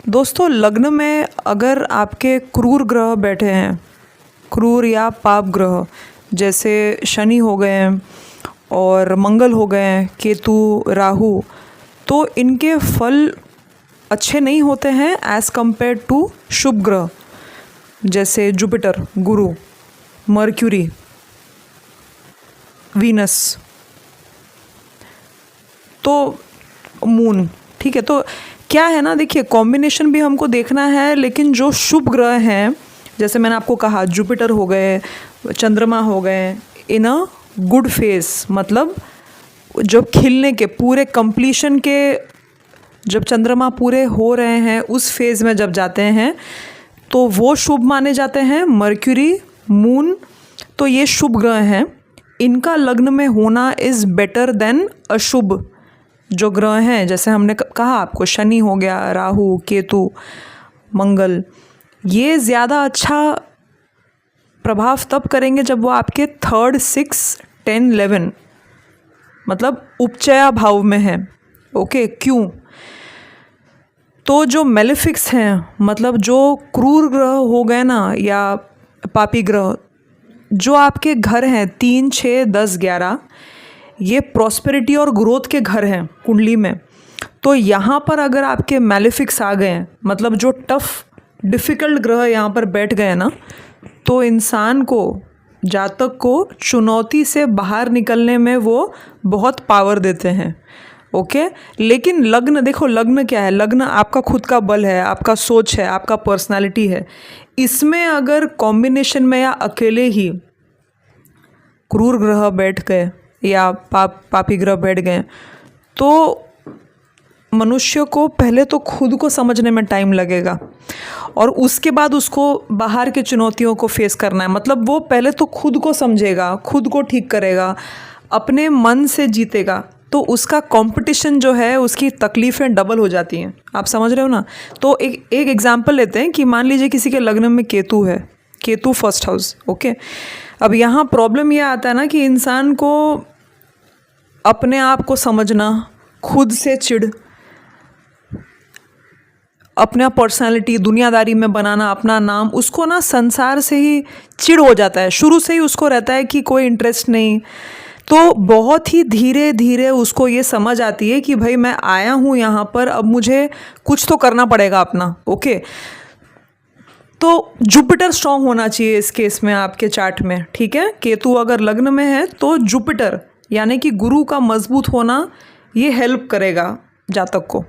दोस्तों, लग्न में अगर आपके क्रूर ग्रह बैठे हैं, क्रूर या पाप ग्रह, जैसे शनि हो गए हैं और मंगल हो गए हैं, केतु, राहु, तो इनके फल अच्छे नहीं होते हैं एज़ कंपेयर टू शुभ ग्रह जैसे जुपिटर, गुरु, मर्क्यूरी, वीनस, तो मून। ठीक है, तो क्या है ना, देखिए कॉम्बिनेशन भी हमको देखना है, लेकिन जो शुभ ग्रह हैं, जैसे मैंने आपको कहा जुपिटर हो गए, चंद्रमा हो गए, इन अ गुड फेज, मतलब जब खिलने के पूरे कंप्लीशन के, जब चंद्रमा पूरे हो रहे हैं उस फेज़ में जब जाते हैं तो वो शुभ माने जाते हैं। मर्क्यूरी, मून, तो ये शुभ ग्रह हैं, इनका लग्न में होना इज़ बेटर देन अशुभ जो ग्रह हैं। जैसे हमने कहा आपको, शनि हो गया, राहु, केतु, मंगल, ये ज़्यादा अच्छा प्रभाव तब करेंगे जब वो आपके 3rd, 6, 10, 11 मतलब उपचया भाव में है। ओके, क्यों? तो जो मेलेफिक्स हैं, मतलब जो क्रूर ग्रह हो गए ना, या पापी ग्रह, जो आपके घर हैं 3, 6, 10, 11, ये प्रॉस्पेरिटी और ग्रोथ के घर हैं कुंडली में। तो यहाँ पर अगर आपके मेलेफिक्स आ गए हैं, मतलब जो टफ डिफ़िकल्ट ग्रह यहाँ पर बैठ गए ना, तो इंसान को, जातक को चुनौती से बाहर निकलने में वो बहुत पावर देते हैं। ओके, लेकिन लग्न, देखो लग्न क्या है? लग्न आपका खुद का बल है, आपका सोच है, आपका पर्सनालिटी है। इसमें अगर कॉम्बिनेशन में या अकेले ही क्रूर ग्रह बैठ गए या पापी ग्रह बैठ गए, तो मनुष्य को पहले तो खुद को समझने में टाइम लगेगा और उसके बाद उसको बाहर के चुनौतियों को फेस करना है। मतलब वो पहले तो खुद को समझेगा, खुद को ठीक करेगा, अपने मन से जीतेगा, तो उसका कंपटीशन जो है, उसकी तकलीफ़ें डबल हो जाती हैं। आप समझ रहे हो ना? तो एक एग्जांपल लेते हैं कि मान लीजिए किसी के लग्न में केतु है, केतु फर्स्ट हाउस। ओके, अब यहाँ प्रॉब्लम यह आता है ना कि इंसान को अपने आप को समझना, खुद से चिढ़, अपना पर्सनालिटी दुनियादारी में बनाना, अपना नाम, उसको ना संसार से ही चिढ़ हो जाता है। शुरू से ही उसको रहता है कि कोई इंटरेस्ट नहीं। तो बहुत ही धीरे धीरे उसको ये समझ आती है कि भाई मैं आया हूँ यहाँ पर, अब मुझे कुछ तो करना पड़ेगा अपना। ओके, तो जुपिटर स्ट्रांग होना चाहिए इस केस में आपके चार्ट में। ठीक है, केतु अगर लग्न में है तो जुपिटर यानी कि गुरु का मजबूत होना ये हेल्प करेगा जातक को।